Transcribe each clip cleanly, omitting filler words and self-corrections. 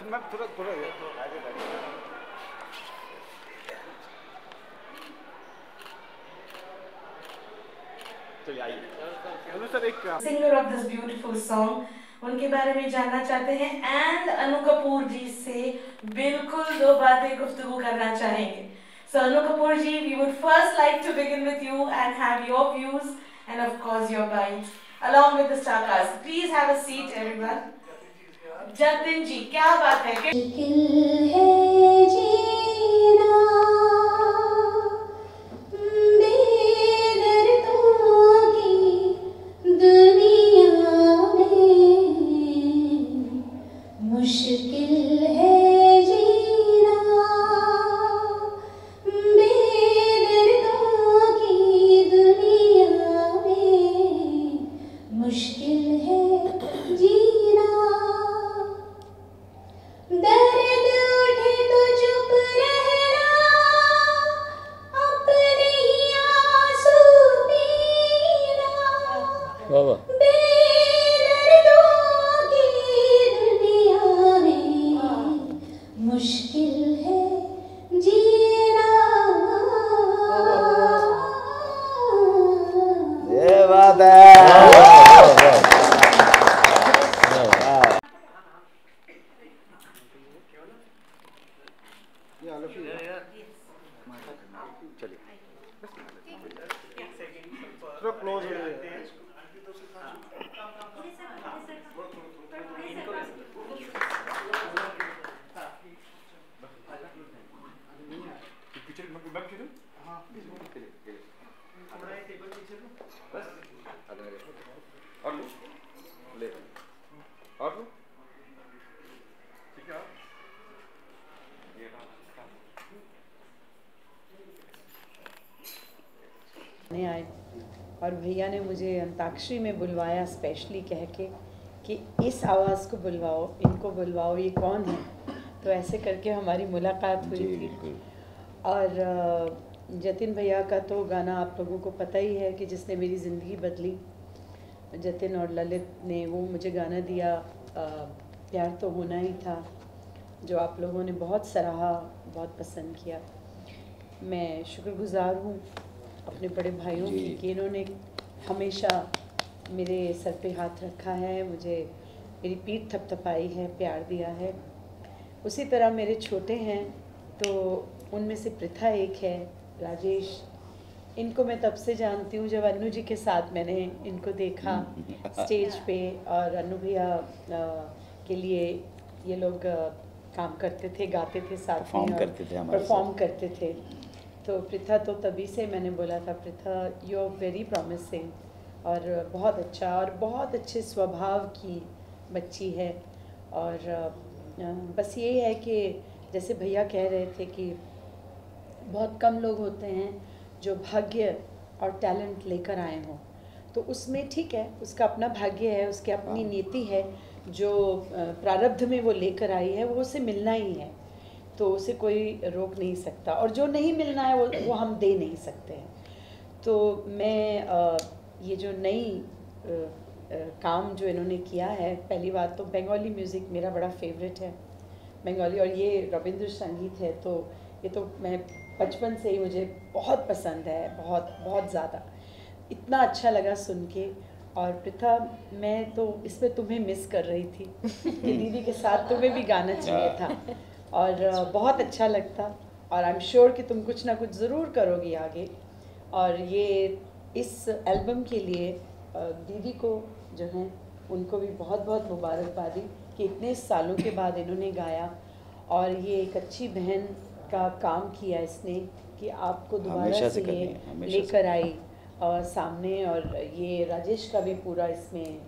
मैं थोड़ा थोड़ा singer of this beautiful song उनके बारे में जानना चाहते हैं एंड अनु कपूर जी से बिल्कुल दो बातें गुफ्तगू करना चाहेंगे. So Anu Kapoor ji, we would first like to begin with you and have your views and of course your bites along with the star cast. Please have a seat everyone. Jatin जी क्या बात है मुश्किल है जीना बेदर्दों की दुनिया में मुश्किल है जीना बेदर्दों की दुनिया में मुश्किल है जीना दर्द उठे तो चुप रहना अपने ही आंसू पीना बेदर्दों की दुनिया में मुश्किल है जीना. ये बात है. आए और भैया ने मुझे अंताक्षरी में बुलवाया स्पेशली कह के कि इस आवाज़ को बुलवाओ, इनको बुलवाओ, ये कौन है. तो ऐसे करके हमारी मुलाकात हुई थी. और जतिन भैया का तो गाना आप लोगों को पता ही है कि जिसने मेरी ज़िंदगी बदली. जतिन और ललित ने वो मुझे गाना दिया, प्यार तो होना ही था, जो आप लोगों ने बहुत सराहा, बहुत पसंद किया. मैं शुक्रगुज़ार हूँ अपने बड़े भाइयों की कि इन्होंने हमेशा मेरे सर पे हाथ रखा है, मुझे मेरी पीठ थपथपाई है, प्यार दिया है. उसी तरह मेरे छोटे हैं तो उनमें से प्रथा एक है, राजेश. इनको मैं तब से जानती हूँ जब अनु जी के साथ मैंने इनको देखा स्टेज पे, और अनु भैया के लिए ये लोग काम करते थे, गाते थे साथ में, परफॉर्म करते थे. तो प्रथा तो तभी से मैंने बोला था, प्रथा यू आर वेरी प्रॉमिसिंग, और बहुत अच्छा और बहुत अच्छे स्वभाव की बच्ची है. और बस यही है कि जैसे भैया कह रहे थे कि बहुत कम लोग होते हैं जो भाग्य और टैलेंट लेकर आए हों. तो उसमें ठीक है, उसका अपना भाग्य है, उसकी अपनी नीति है, जो प्रारब्ध में वो लेकर आई है वो उसे मिलना ही है, तो उसे कोई रोक नहीं सकता. और जो नहीं मिलना है वो हम दे नहीं सकते हैं. तो मैं ये जो नई काम जो इन्होंने किया है, पहली बात तो बंगाली म्यूज़िक मेरा बड़ा फेवरेट है, बंगाली, और ये रविंद्र संगीत है, तो ये तो मैं बचपन से ही मुझे बहुत पसंद है, बहुत बहुत ज़्यादा. इतना अच्छा लगा सुन के. और प्रथा, मैं तो इसमें तुम्हें मिस कर रही थी कि दीदी के साथ तुम्हें भी गाना चाहिए था, और बहुत अच्छा लगता. और आई एम श्योर कि तुम कुछ ना कुछ ज़रूर करोगी आगे. और ये इस एल्बम के लिए दीदी को जो है उनको भी बहुत बहुत मुबारकबादी कि इतने सालों के बाद इन्होंने गाया, और ये एक अच्छी बहन का काम किया इसने कि आपको दोबारा से ये लेकर आई और सामने. और ये राजेश का भी पूरा इसमें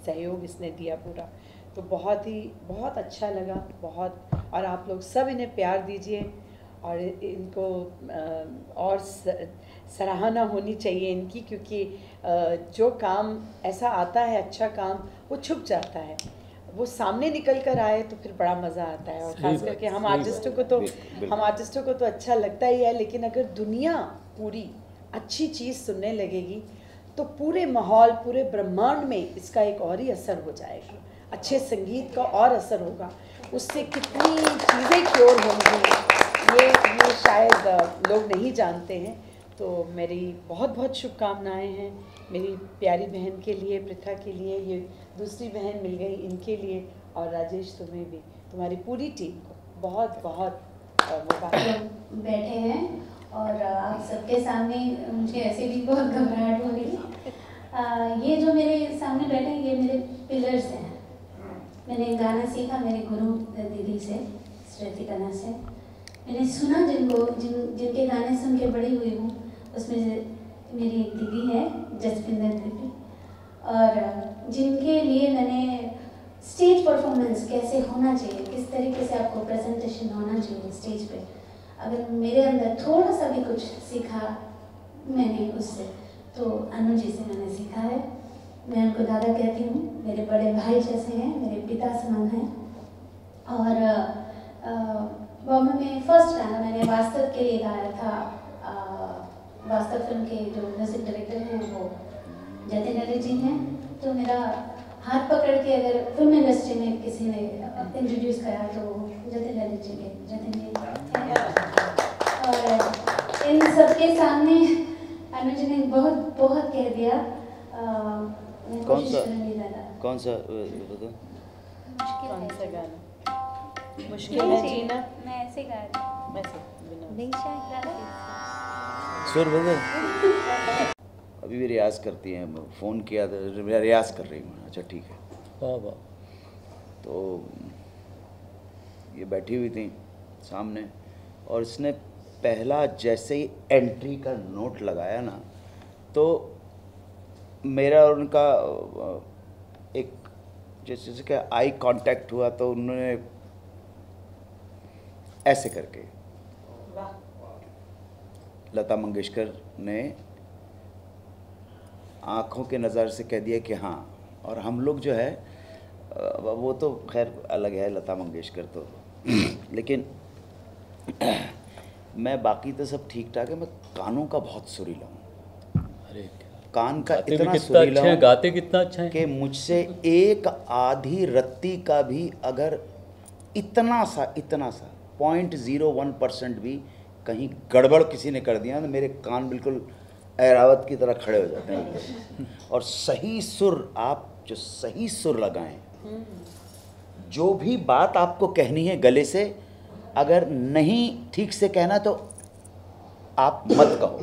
सहयोग इसने दिया पूरा. तो बहुत अच्छा लगा, बहुत. और आप लोग सब इन्हें प्यार दीजिए और इनको और सराहना होनी चाहिए इनकी, क्योंकि जो काम ऐसा आता है, अच्छा काम, वो छुप जाता है, वो सामने निकल कर आए तो फिर बड़ा मज़ा आता है. और ख़ास करके हम आर्टिस्टों को तो अच्छा लगता ही है, लेकिन अगर दुनिया पूरी अच्छी चीज़ सुनने लगेगी तो पूरे माहौल, पूरे ब्रह्मांड में इसका एक और ही असर हो जाएगा. अच्छे संगीत का और असर होगा, उससे कितनी चीज़ें क्योर होंगी, ये शायद लोग नहीं जानते हैं। तो मेरी बहुत बहुत शुभकामनाएं हैं मेरी प्यारी बहन के लिए, पृथा के लिए, ये दूसरी बहन मिल गई इनके लिए, और राजेश तुम्हें भी, तुम्हारी पूरी टीम को बहुत बहुत मुबारक। बैठे हैं और आप सबके सामने मुझे ऐसे भी बहुत घबराहट हो रही है। ये जो मेरे सामने बैठे हैं ये मेरे पिलर्स हैं। मैंने गाना सीखा मेरे गुरु दीदी से, श्रुति कन्हा से। मैंने सुना जिनके गाने सुन के बड़ी हुई हूँ, उसमें मेरी एक दीदी है जसपिंदर दीदी, और जिनके लिए मैंने स्टेज परफॉर्मेंस कैसे होना चाहिए, किस तरीके से आपको प्रेजेंटेशन होना चाहिए स्टेज पे, अगर मेरे अंदर थोड़ा सा भी कुछ सीखा मैंने उससे, तो अनु जी से मैंने सीखा है। मैं उनको दादा कहती हूँ, मेरे बड़े भाई जैसे हैं, मेरे पिता समान हैं। और बॉम्बे में फर्स्ट गाना मैंने वास्तव के लिए गाया था। वास्तव फिल्म के जो म्यूजिक डायरेक्टर हैं वो जतिन अली जी हैं, तो मेरा हाथ पकड़ के अगर फिल्म इंडस्ट्री में किसी ने इंट्रोड्यूस करा तो जतिन अली जी के जतिन जी हैं। और इन सबके सामने अनु जी ने बहुत बहुत कह दिया। कौन सा बता कौन सा गाना मुश्किल है जीना? मैं ऐसे गा रही वैसे नहीं शायद सुर बदल। अभी भी रियाज करती हैं, फ़ोन किया था, रियाज कर रही हूँ। अच्छा ठीक है। वाह वाह। तो ये बैठी हुई थी सामने, और इसने पहला जैसे ही एंट्री का नोट लगाया ना, तो मेरा और उनका एक जैसे कि आई कांटेक्ट हुआ, तो उन्होंने ऐसे करके, लता मंगेशकर ने आँखों के नज़र से कह दिया कि हाँ। और हम लोग जो है वो तो खैर अलग है, लता मंगेशकर तो लेकिन मैं बाकी तो सब ठीक ठाक है। मैं कानों का बहुत सुरीला हूँ। अरे कान का गाते इतना भी कितना सुरीला अच्छा है, हूँ गाते कितना अच्छा है कि मुझसे एक आधी रत्ती का भी अगर इतना सा 0.01% भी कहीं गड़बड़ किसी ने कर दिया तो मेरे कान बिल्कुल ऐरावत की तरह खड़े हो जाते हैं। और सही सुर, आप जो सही सुर लगाएं, जो भी बात आपको कहनी है गले से, अगर नहीं ठीक से कहना तो आप मत कहो।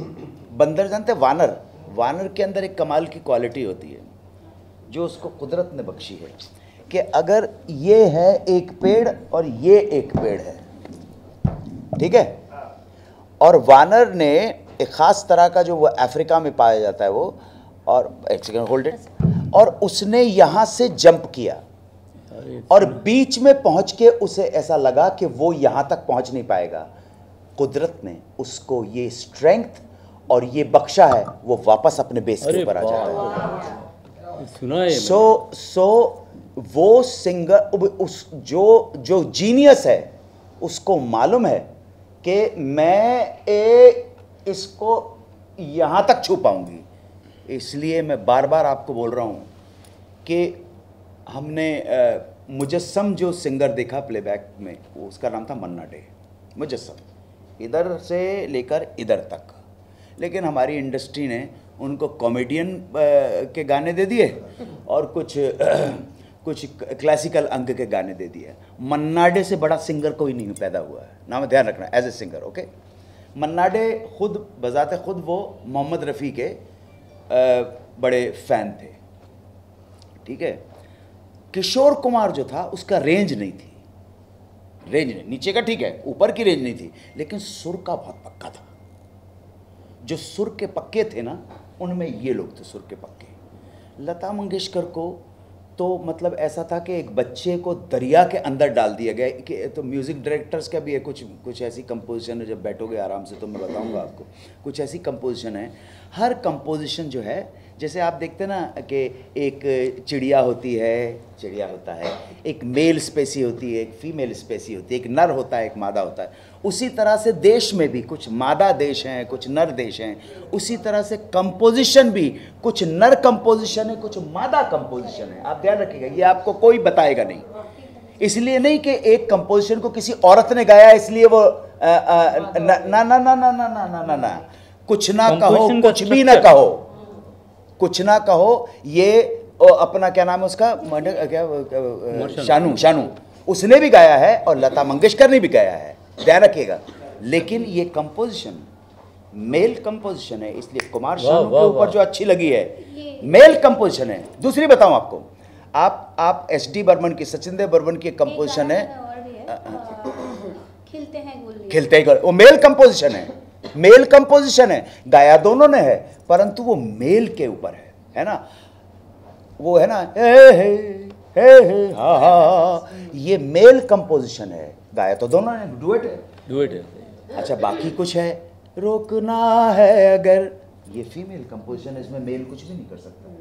बंदर जानते वानर, वानर के अंदर एक कमाल की क्वालिटी होती है जो उसको कुदरत ने बख्शी है, कि अगर ये है एक पेड़ और ये एक पेड़ है, ठीक है, और वानर ने एक ख़ास तरह का जो वो अफ्रीका में पाया जाता है वो, और एक सेकंड होल्ड इट, और उसने यहाँ से जंप किया और बीच में पहुँच के उसे ऐसा लगा कि वो यहाँ तक पहुँच नहीं पाएगा। कुदरत ने उसको ये स्ट्रेंथ और ये बख्शा है, वो वापस अपने बेस के ऊपर आ जाता है। सुना है सो वो सिंगर, उस जो जीनियस है उसको मालूम है कि मैं इसको यहाँ तक छू पाऊंगी। इसलिए मैं बार बार आपको बोल रहा हूँ कि हमने मुजस्सम जो सिंगर देखा प्लेबैक में, वो उसका नाम था मन्ना डे। मुजस्सम इधर से लेकर इधर तक, लेकिन हमारी इंडस्ट्री ने उनको कॉमेडियन के गाने दे दिए और कुछ क्लासिकल अंग के गाने दे दिए। मन्ना डे से बड़ा सिंगर कोई नहीं पैदा हुआ है, नाम ध्यान रखना, as a singer. Okay, Manna Dey खुद बजाते खुद वो मोहम्मद रफ़ी के बड़े फ़ैन थे, ठीक है। किशोर कुमार जो था उसका रेंज नहीं थी, रेंज नहीं, नीचे का ठीक है, ऊपर की रेंज नहीं थी, लेकिन सुर का बहुत पक्का था। जो सुर के पक्के थे ना, उनमें ये लोग थे सुर के पक्के। लता मंगेशकर को तो मतलब ऐसा था कि एक बच्चे को दरिया के अंदर डाल दिया गया कि, तो म्यूज़िक डायरेक्टर्स का भी है कुछ ऐसी कंपोजिशन है, जब बैठोगे आराम से तो मैं बताऊंगा आपको, कुछ ऐसी कंपोजिशन है। हर कंपोजिशन जो है जैसे आप देखते ना कि एक चिड़िया होती है, चिड़िया होता है, एक मेल स्पेसी होती है, एक फीमेल स्पेसी होती है, एक नर होता है, एक मादा होता है। उसी तरह से देश में भी कुछ मादा देश हैं, कुछ नर देश हैं। उसी तरह से कंपोजिशन भी कुछ नर कंपोजिशन है, कुछ मादा कंपोजिशन है। आप ध्यान रखिएगा, ये आपको कोई बताएगा नहीं। इसलिए नहीं कि एक कंपोजिशन को किसी औरत ने गाया इसलिए वो ना ना ना ना ना ना ना ना ना, कुछ ना कहो, कुछ भी ना कहो, कुछ ना कहो। ये अपना क्या नाम है उसका, क्या शानू, शानू उसने भी गाया है और लता मंगेशकर ने भी गाया है, ध्यान रखिएगा। लेकिन ये कंपोजिशन मेल कंपोजिशन है, इसलिए कुमार शानू के ऊपर जो अच्छी लगी है मेल कंपोजिशन है। दूसरी बताऊं आपको, आप एस.डी. बर्मन की, सचिन देव बर्मन की कंपोजिशन है, खिलते हैं गुल, खिलते हैं, वो मेल कंपोजिशन है, मेल कंपोजिशन है, गाया दोनों ने है, परंतु वो मेल के ऊपर है ना। वो है ना हे हा हा, ये मेल कंपोजिशन है, गाया तो दोनों ने, डुएट है, डुएट है। अच्छा, बाकी कुछ है, रोकना है अगर, ये फीमेल कंपोजिशन है, इसमें मेल कुछ भी नहीं कर सकता।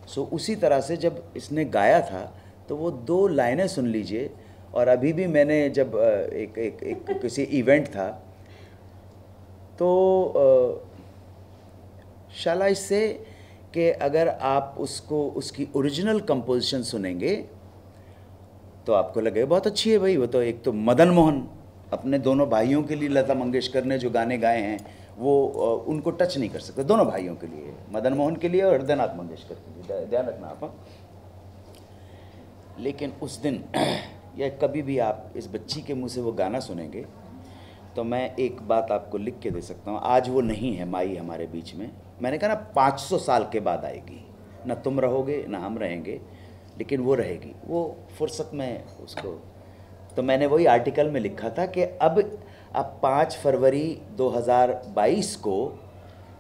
सो उसी तरह से जब इसने गाया था तो वो 2 लाइनें सुन लीजिए। और अभी भी मैंने जब एक किसी इवेंट था तो शाला इससे कि अगर आप उसको उसकी ओरिजिनल कंपोजिशन सुनेंगे तो आपको लगेगा बहुत अच्छी है भाई। वो तो एक तो मदन मोहन, अपने दोनों भाइयों के लिए लता मंगेशकर ने जो गाने गाए हैं वो उनको टच नहीं कर सकते, दोनों भाइयों के लिए, मदन मोहन के लिए और हृदयनाथ मंगेशकर के लिए, ध्यान रखना आप। लेकिन उस दिन या कभी भी आप इस बच्ची के मुंह से वो गाना सुनेंगे तो मैं एक बात आपको लिख के दे सकता हूँ, आज वो नहीं है माई हमारे बीच में। मैंने कहा ना 500 साल के बाद आएगी, ना तुम रहोगे ना हम रहेंगे, लेकिन वो रहेगी, वो फुर्सत में उसको। तो मैंने वही आर्टिकल में लिखा था कि अब 5 फरवरी 2022 को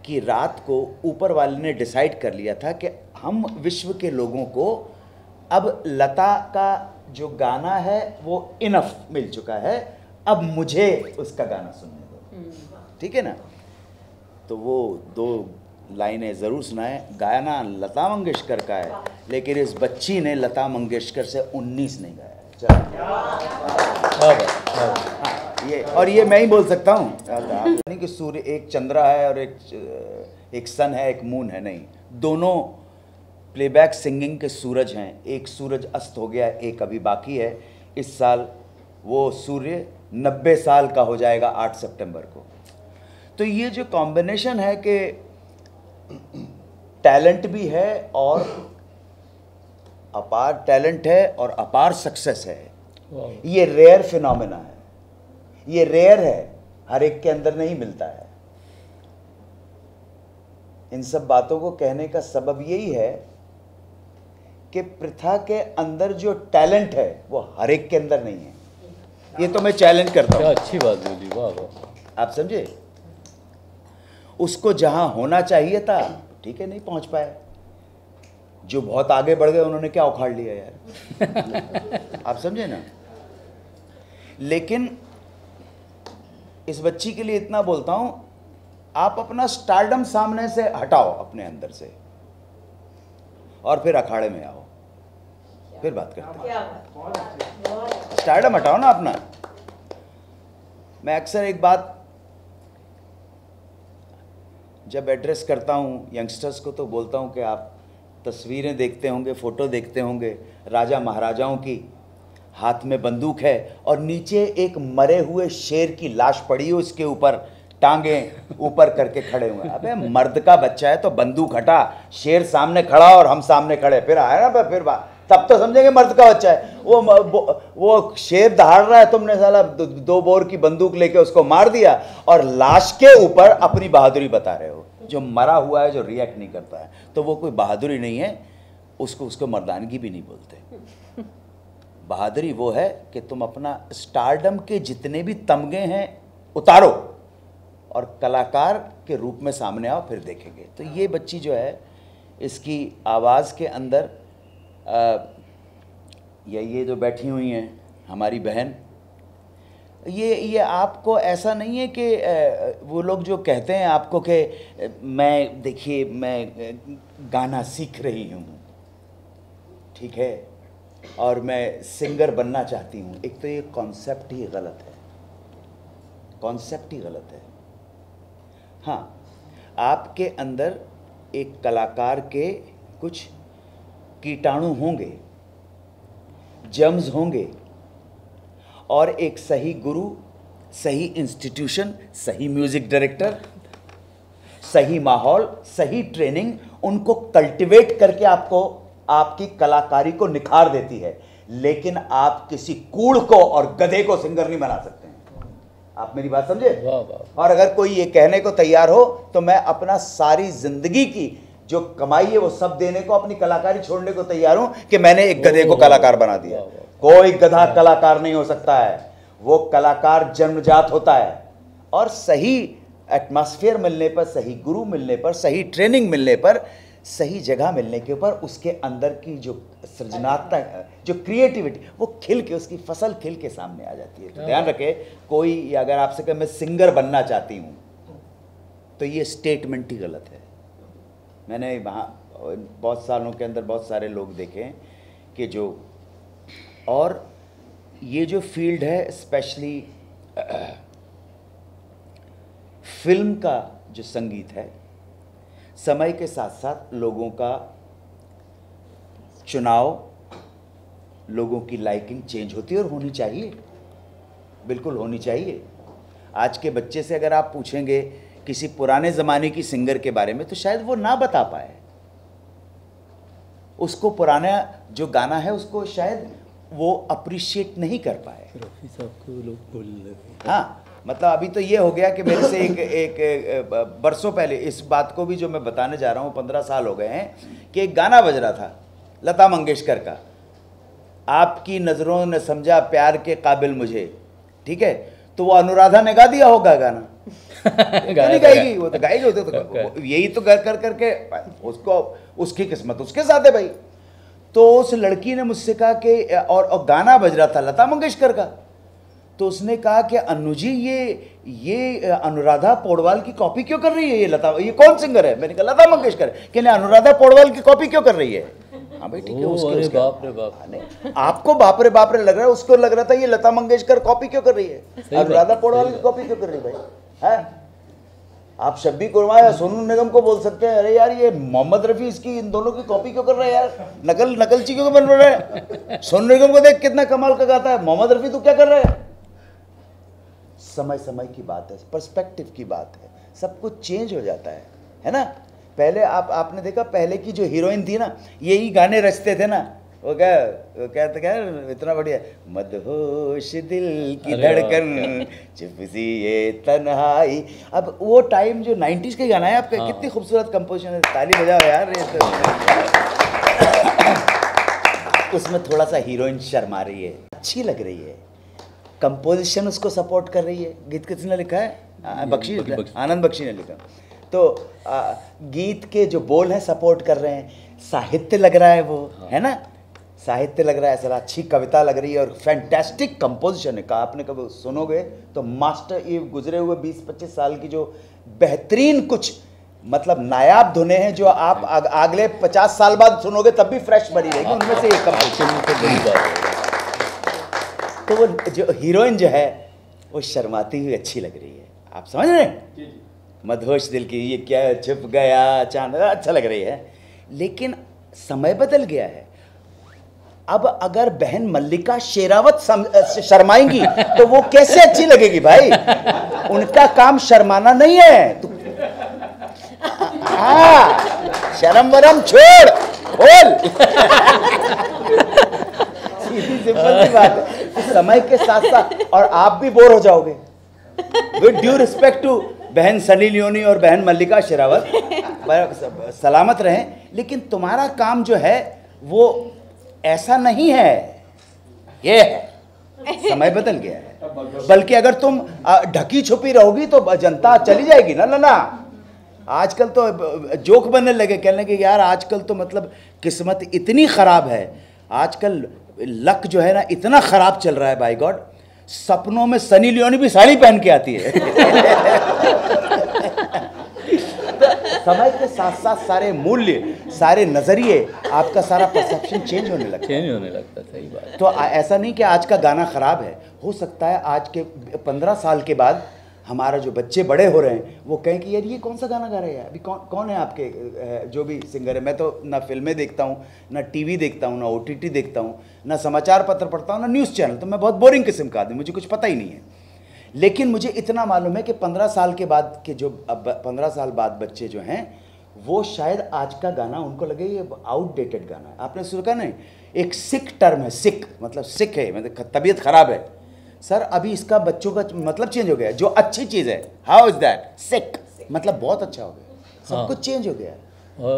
की रात को ऊपर वाले ने डिसाइड कर लिया था कि हम विश्व के लोगों को अब लता का जो गाना है वो इनफ मिल चुका है, अब मुझे उसका गाना सुनने दो, ठीक है ना। तो वो 2 लाइनें ज़रूर सुनाए। गाना लता मंगेशकर का है, लेकिन इस बच्ची ने लता मंगेशकर से 19 नहीं गाया। चलो ये, और ये मैं ही बोल सकता हूँ, नहीं कि सूर्य एक चंद्रा है और एक सन है, एक मून है, नहीं, दोनों प्लेबैक सिंगिंग के सूरज हैं। एक सूरज अस्त हो गया, एक अभी बाकी है। इस साल वो सूर्य 90 साल का हो जाएगा 8 सितंबर को। तो ये जो कॉम्बिनेशन है कि टैलेंट भी है और अपार टैलेंट है और अपार सक्सेस है, ये रेयर फिनोमेना है, ये रेयर है, हर एक के अंदर नहीं मिलता है। इन सब बातों को कहने का सबब यही है कि प्रथा के अंदर जो टैलेंट है वो हर एक के अंदर नहीं है। ये तो मैं चैलेंज करता हूँ। अच्छी बात बोली, वाह वाह। आप समझे, उसको जहां होना चाहिए था, ठीक है, नहीं पहुंच पाए। जो बहुत आगे बढ़ गए उन्होंने क्या उखाड़ लिया यार। आप समझे ना। लेकिन इस बच्ची के लिए इतना बोलता हूं, आप अपना स्टारडम सामने से हटाओ अपने अंदर से और फिर अखाड़े में आओ, फिर बात करते हैं। स्टारडम हटाओ ना अपना। मैं अक्सर एक बात जब एड्रेस करता हूँ यंगस्टर्स को तो बोलता हूँ कि आप तस्वीरें देखते होंगे, फ़ोटो देखते होंगे राजा महाराजाओं की, हाथ में बंदूक है और नीचे एक मरे हुए शेर की लाश पड़ी हो, इसके ऊपर टांगे ऊपर करके खड़े हुए। अबे मर्द का बच्चा है तो बंदूक हटा, शेर सामने खड़ा और हम सामने खड़े, फिर आया ना, फिर तब तो समझेंगे मर्द का बच्चा है। वो शेर दहाड़ रहा है, तुमने साला 2 बोर की बंदूक लेके उसको मार दिया और लाश के ऊपर अपनी बहादुरी बता रहे हो। जो मरा हुआ है, जो रिएक्ट नहीं करता है, तो वो कोई बहादुरी नहीं है, उसको मर्दानगी भी नहीं बोलते। बहादुरी वो है कि तुम अपना स्टारडम के जितने भी तमगे हैं उतारो और कलाकार के रूप में सामने आओ, फिर देखेंगे। तो ये बच्ची जो है, इसकी आवाज़ के अंदर ये जो बैठी हुई हैं हमारी बहन, ये आपको ऐसा नहीं है कि वो लोग जो कहते हैं आपको कि मैं देखिए मैं गाना सीख रही हूँ, ठीक है, और मैं सिंगर बनना चाहती हूँ। एक तो ये कॉन्सेप्ट ही गलत है, कॉन्सेप्ट ही गलत है। हाँ, आपके अंदर एक कलाकार के कुछ कीटाणु होंगे, जर्म्स होंगे, और एक सही गुरु, सही इंस्टीट्यूशन, सही म्यूजिक डायरेक्टर, सही माहौल, सही ट्रेनिंग उनको कल्टीवेट करके आपको आपकी कलाकारी को निखार देती है। लेकिन आप किसी कूड़ को और गधे को सिंगर नहीं बना सकते हैं। आप मेरी बात समझे? और अगर कोई ये कहने को तैयार हो तो मैं अपना सारी जिंदगी की जो कमाई है वो सब देने को, अपनी कलाकारी छोड़ने को तैयार हूं कि मैंने एक गधे को कलाकार बना दिया। कोई गधा कलाकार नहीं हो सकता है, वो कलाकार जन्मजात होता है। और सही एटमॉस्फेयर मिलने पर, सही गुरु मिलने पर, सही ट्रेनिंग मिलने पर, सही जगह मिलने के ऊपर उसके अंदर की जो सृजनात्मक, जो क्रिएटिविटी, वो खिल के, उसकी फसल खिल के सामने आ जाती है। तो ध्यान रखे, कोई अगर आपसे कहे मैं सिंगर बनना चाहती हूँ, तो ये स्टेटमेंट ही गलत है। मैंने वहाँ बहुत सालों के अंदर बहुत सारे लोग देखे हैं कि जो, और ये जो फील्ड है स्पेशली फिल्म का जो संगीत है, समय के साथ साथ लोगों का चुनाव, लोगों की लाइकिंग चेंज होती है, और होनी चाहिए, बिल्कुल होनी चाहिए। आज के बच्चे से अगर आप पूछेंगे किसी पुराने ज़माने की सिंगर के बारे में तो शायद वो ना बता पाए, उसको पुराना जो गाना है उसको शायद वो अप्रिशिएट नहीं कर पाए। रफ़ी साहब को लोग बोल रहे। हाँ, मतलब अभी तो ये हो गया कि मेरे से एक बरसों पहले इस बात को भी जो मैं बताने जा रहा हूँ, 15 साल हो गए हैं, कि एक गाना बज रहा था लता मंगेशकर का, आपकी नज़रों ने समझा प्यार के काबिल मुझे, ठीक है, तो वो अनुराधा ने गा दिया होगा गाना। नहीं गाएगी, वो तो गाएगी, तो यही तो कर करके उसको, उसकी किस्मत उसके साथ है भाई। तो उस लड़की ने मुझसे कहा कि और गाना बज रहा था लता मंगेशकर का, तो उसने कहा कि अनु जी ये अनुराधा पौडवाल की कॉपी क्यों कर रही है, ये लता, ये कौन सिंगर है? मैंने कहा लता मंगेशकर। कहने अनुराधा पौडवाल की कॉपी क्यों कर रही है? हाँ भाई ठीक है, उसके बाप रे बाप, आपको बाप रे लग रहा है, उसको लग रहा था ये लता मंगेशकर कॉपी क्यों कर रही है, अनुराधा पौडवाल की कॉपी क्यों कर रही है भाई? है आप शब्बी कुर्मा या सोनू निगम को बोल सकते हैं, अरे यार ये मोहम्मद रफ़ी इसकी इन दोनों की कॉपी क्यों कर रहा है यार, नकलची क्यों बन रहा है? सोनू निगम को देख कितना कमाल का गाता है, मोहम्मद रफ़ी तो क्या कर रहा है? समय समय की बात है, पर्सपेक्टिव की बात है, सब कुछ चेंज हो जाता है ना। पहले आपने देखा, पहले की जो हीरोइन थी ना, यही गाने रचते थे ना, वो कहते क्या इतना बढ़िया, मदहोश दिल की धड़कन चुप सी ये तन्हाई। अब वो टाइम जो 90s के गाना है आपका, कितनी खूबसूरत कंपोजिशन है, ताली बजाओ यार। ये तो उसमें थोड़ा सा हीरोइन शर्मा रही है, अच्छी लग रही है, कंपोजिशन उसको सपोर्ट कर रही है। गीत किसने लिखा है? आनंद बख्शी ने लिखा। तो गीत के जो बोल हैं सपोर्ट कर रहे हैं, साहित्य लग रहा है वो, है ना, साहित्य लग रहा है, ऐसा अच्छी कविता लग रही है, और फैंटास्टिक कंपोजिशन है। का आपने कभी सुनोगे तो मास्टर, ये गुजरे हुए 20-25 साल की जो बेहतरीन कुछ मतलब नायाब धुनें हैं, जो आप अगले 50 साल बाद सुनोगे तब भी फ्रेश बनी रहेगी, उनमें से एक कंपोजिशन। तो वो जो हीरोइन जो है वो शर्माती हुई अच्छी लग रही है, आप समझ रहे हैं? मदहोश दिल की ये क्या छुप गया चांद, अच्छा लग रही है। लेकिन समय बदल गया है, अब अगर बहन मल्लिका शेरावत शर्माएंगी तो वो कैसे अच्छी लगेगी भाई? उनका काम शर्माना नहीं है। तो हाँ, शर्म वरम छोड़, बोल। सीधी सिंपल सी बात है। समय के साथ साथ, और आप भी बोर हो जाओगे। विद ड्यू रिस्पेक्ट टू बहन सनी लियोनी और बहन मल्लिका शेरावत, सलामत रहें, लेकिन तुम्हारा काम जो है वो ऐसा नहीं है, ये है। समय बदल गया है। बल्कि अगर तुम ढकी छुपी रहोगी तो जनता चली जाएगी ना। आजकल तो जोक बनने लगे, कहने लगे यार आजकल तो मतलब किस्मत इतनी ख़राब है, आजकल लक जो है ना इतना ख़राब चल रहा है बाय गॉड। सपनों में सनी लियोनी भी साड़ी पहन के आती है। समय के साथ साथ सारे मूल्य, सारे नजरिए, आपका सारा परसेप्शन चेंज होने लगता है। सही बात। तो ऐसा नहीं कि आज का गाना खराब है, हो सकता है आज के 15 साल के बाद हमारा जो बच्चे बड़े हो रहे हैं वो कहें कि यार ये कौन सा गाना गा रहे हैं, अभी कौन है आपके जो भी सिंगर है। मैं तो ना फिल्में देखता हूँ, ना टीवी देखता हूँ, ना OTT देखता हूँ, ना समाचार पत्र पढ़ता हूँ, ना न्यूज़ चैनल। तो मैं बहुत बोरिंग किस्म का आदमी, मुझे कुछ पता ही नहीं है। लेकिन मुझे इतना मालूम है कि 15 साल के बाद के जो अब 15 साल बाद बच्चे जो हैं वो शायद आज का गाना उनको लगे ये आउटडेटेड गाना है। आपने सुना नहीं, एक सिक टर्म है, सिक मतलब सिक है, मतलब तबीयत खराब है। सर अभी इसका बच्चों का मतलब चेंज हो गया, जो अच्छी चीज़ है, हाउ इज दैट, सिक मतलब बहुत अच्छा हो गया, सब कुछ चेंज हो गया।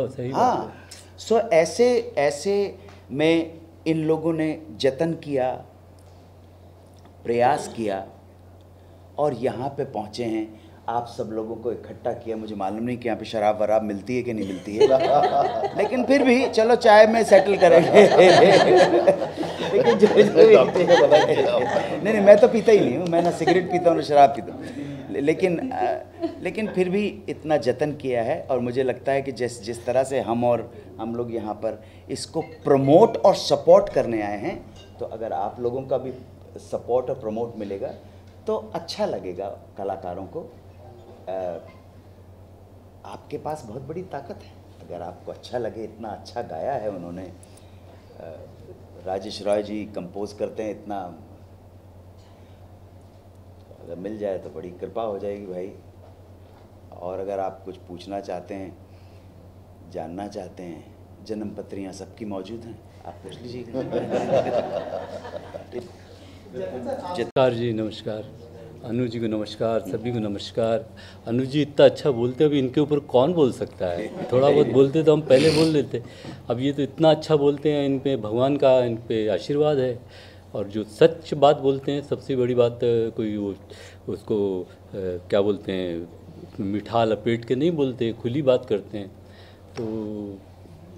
सही हाँ, सो ऐसे में इन लोगों ने जतन किया, प्रयास किया और यहाँ पे पहुँचे हैं। आप सब लोगों को इकट्ठा किया। मुझे मालूम नहीं कि यहाँ पे शराब वराब मिलती है कि नहीं मिलती है, लेकिन फिर भी चलो चाय में सेटल करेंगे। लेकिन जो नहीं, मैं तो पीता ही नहीं हूँ, मैं ना सिगरेट पीता हूँ ना शराब पीता हूँ। लेकिन फिर भी इतना जतन किया है और मुझे लगता है कि जिस तरह से हम लोग यहाँ पर इसको प्रमोट और सपोर्ट करने आए हैं, तो अगर आप लोगों का भी सपोर्ट और प्रमोट मिलेगा तो अच्छा लगेगा कलाकारों को। आपके पास बहुत बड़ी ताकत है, अगर आपको अच्छा लगे, इतना अच्छा गाया है उन्होंने। राजेश रॉय जी कंपोज करते हैं इतना, अगर मिल जाए तो बड़ी कृपा हो जाएगी भाई। और अगर आप कुछ पूछना चाहते हैं, जानना चाहते हैं, जन्म पत्रियाँ सबकी मौजूद हैं, आप पूछ लीजिएगा। नमस्कार जी, नमस्कार अनु जी को नमस्कार, सभी को नमस्कार। अनु जी इतना अच्छा बोलते हैं, अभी इनके ऊपर कौन बोल सकता है। थोड़ा बहुत बोलते तो हम पहले बोल देते, अब ये तो इतना अच्छा बोलते हैं, इन पे भगवान का इन पे आशीर्वाद है। और जो सच बात बोलते हैं, सबसे बड़ी बात, कोई वो उसको क्या बोलते हैं, मिठा लपेट के नहीं बोलते, खुली बात करते हैं। तो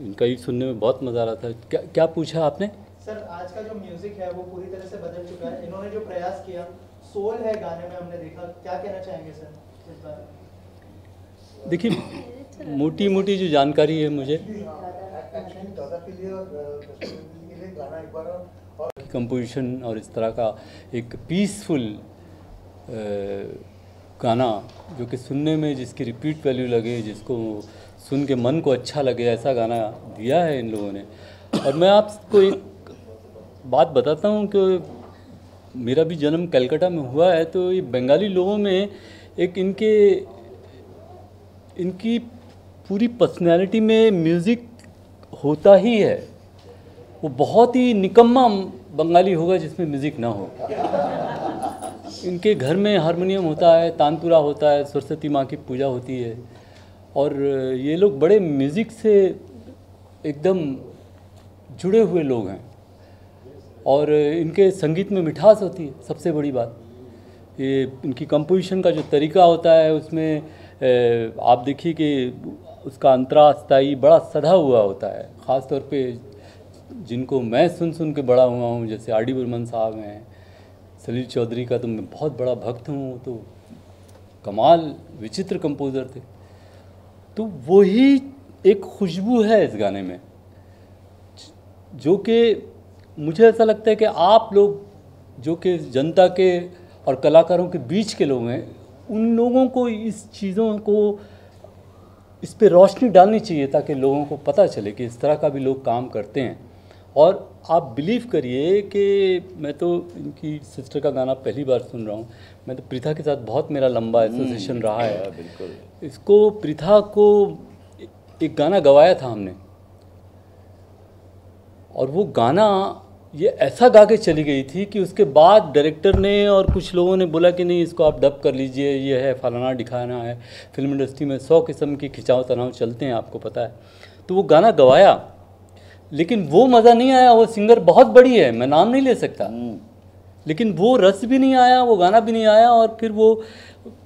इनका ही सुनने में बहुत मज़ा आ रहा था। क्या पूछा आपने? सर आज का जो म्यूजिक है वो पूरी तरह से बदल चुका है। इन्होंने जो प्रयास किया, सोल है गाने में, हमने देखा। क्या कहना चाहेंगे सर इस बारे में? देखिए, मोटी मोटी जो जानकारी है मुझे, कंपोजिशन और इस तरह का एक पीसफुल गाना जो कि सुनने में जिसकी रिपीट वैल्यू लगे, जिसको सुन के मन को अच्छा लगे, ऐसा गाना दिया है इन लोगों ने। और मैं आपको एक बात बताता हूँ कि मेरा भी जन्म कलकत्ता में हुआ है, तो ये बंगाली लोगों में एक इनकी पूरी पर्सनैलिटी में म्यूज़िक होता ही है। वो बहुत ही निकम्मा बंगाली होगा जिसमें म्यूज़िक ना हो। इनके घर में हारमोनियम होता है, तानपुरा होता है, सरस्वती माँ की पूजा होती है, और ये लोग बड़े म्यूज़िक से एकदम जुड़े हुए लोग हैं। और इनके संगीत में मिठास होती है, सबसे बड़ी बात। ये इनकी कंपोजिशन का जो तरीका होता है, उसमें आप देखिए कि उसका अंतरा स्थाई बड़ा सधा हुआ होता है। ख़ास तौर पे जिनको मैं सुन के बड़ा हुआ हूँ, जैसे आर डी बर्मन साहब हैं, सलील चौधरी का तो मैं बहुत बड़ा भक्त हूँ, तो कमाल विचित्र कंपोज़र थे। तो वही एक खुशबू है इस गाने में, जो कि मुझे ऐसा लगता है कि आप लोग जो कि जनता के और कलाकारों के बीच के लोग हैं, उन लोगों को इस चीज़ों को, इस पे रोशनी डालनी चाहिए, ताकि लोगों को पता चले कि इस तरह का भी लोग काम करते हैं। और आप बिलीव करिए कि मैं तो इनकी सिस्टर का गाना पहली बार सुन रहा हूँ। मैं तो प्रीथा के साथ बहुत मेरा लंबा एसोसिएशन रहा है। बिल्कुल। इसको प्रीथा को एक गाना गवाया था हमने, और वो गाना ये ऐसा गा के चली गई थी कि उसके बाद डायरेक्टर ने और कुछ लोगों ने बोला कि नहीं, इसको आप डब कर लीजिए, ये है फलाना ढिकाना है। फिल्म इंडस्ट्री में 100 किस्म की खिंचाव तनाव चलते हैं, आपको पता है। तो वो गाना गवाया, लेकिन वो मज़ा नहीं आया। वो सिंगर बहुत बड़ी है, मैं नाम नहीं ले सकता, लेकिन वो रस भी नहीं आया, वो गाना भी नहीं आया। और फिर वो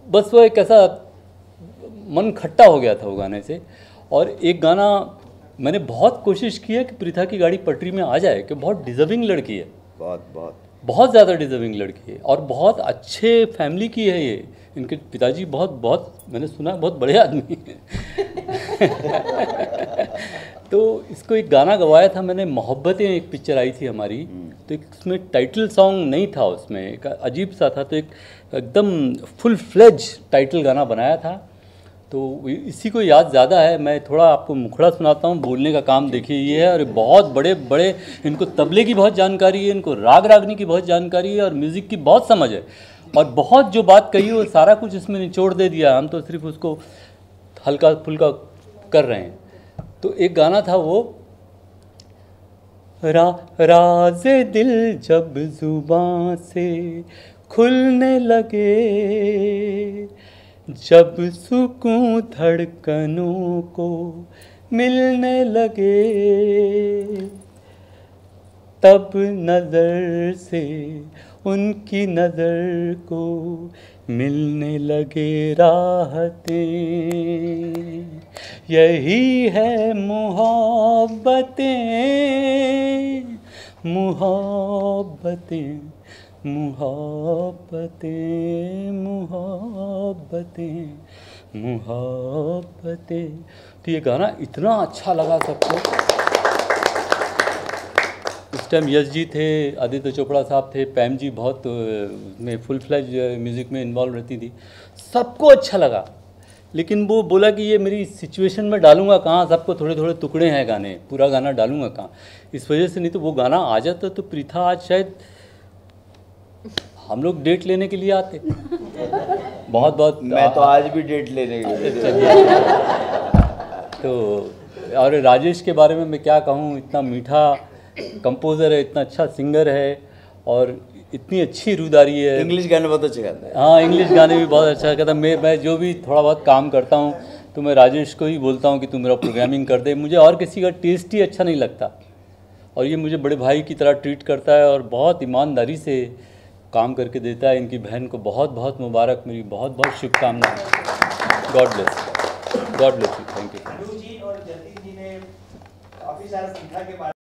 बस वो एक ऐसा मन खट्टा हो गया था वो गाने से। और एक गाना मैंने बहुत कोशिश की है कि प्रीथा की गाड़ी पटरी में आ जाए, कि बहुत डिजर्विंग लड़की है, बहुत बहुत बहुत ज़्यादा डिजर्विंग लड़की है और बहुत अच्छे फैमिली की है ये। इनके पिताजी बहुत बहुत मैंने सुना बहुत बड़े आदमी हैं। तो इसको एक गाना गवाया था मैंने, मोहब्बतें एक पिक्चर आई थी हमारी, तो एक उसमें टाइटल सॉन्ग नहीं था, उसमें एक अजीब सा था, तो एक एकदम फुल फ्लेज टाइटल गाना बनाया था। तो इसी को याद ज़्यादा है। मैं थोड़ा आपको मुखड़ा सुनाता हूँ, बोलने का काम देखिए ये है। और बहुत बड़े बड़े इनको तबले की बहुत जानकारी है, इनको राग रागनी की बहुत जानकारी है और म्यूज़िक की बहुत समझ है। और बहुत जो बात कही वो सारा कुछ इसमें निचोड़ दे दिया, हम तो सिर्फ उसको हल्का फुल्का कर रहे हैं। तो एक गाना था वो, राज़े दिल जब ज़ुबां से खुलने लगे, जब सुकून धड़कनों को मिलने लगे, तब नज़र से उनकी नज़र को मिलने लगे राहतें। यही है मोहब्बतें, मोहब्बतें, मोहब्बतें, मोहब्बतें, मोहब्बतें। तो ये गाना इतना अच्छा लगा सबको। उस टाइम यश जी थे, आदित्य चोपड़ा साहब थे, पैम जी बहुत में फुल फ्लैज म्यूज़िक में इन्वॉल्व रहती थी, सबको अच्छा लगा। लेकिन वो बोला कि ये मेरी सिचुएशन में डालूंगा कहाँ, सबको थोड़े थोड़े टुकड़े हैं गाने, पूरा गाना डालूंगा कहाँ, इस वजह से। नहीं तो वो गाना आ जाता तो प्रीथा आज शायद हम लोग डेट लेने के लिए आते। बहुत बहुत मैं तो आज भी डेट लेने के लिए। तो और राजेश के बारे में मैं क्या कहूँ, इतना मीठा कंपोज़र है, इतना अच्छा सिंगर है और इतनी अच्छी रूदारी है। इंग्लिश गाने बहुत अच्छे गाता है। हाँ, इंग्लिश गाने भी बहुत अच्छा गाता है। मैं जो भी थोड़ा बहुत काम करता हूँ तो मैं राजेश को ही बोलता हूँ कि तू मेरा प्रोग्रामिंग कर दे, मुझे और किसी का टेस्ट ही अच्छा नहीं लगता। और ये मुझे बड़े भाई की तरह ट्रीट करता है और बहुत ईमानदारी से काम करके देता है। इनकी बहन को बहुत बहुत मुबारक, मेरी बहुत बहुत शुभकामनाएं। God bless, God bless you, thank you. जी और जतिन जी ने काफ़ी सारा सीखा के बारे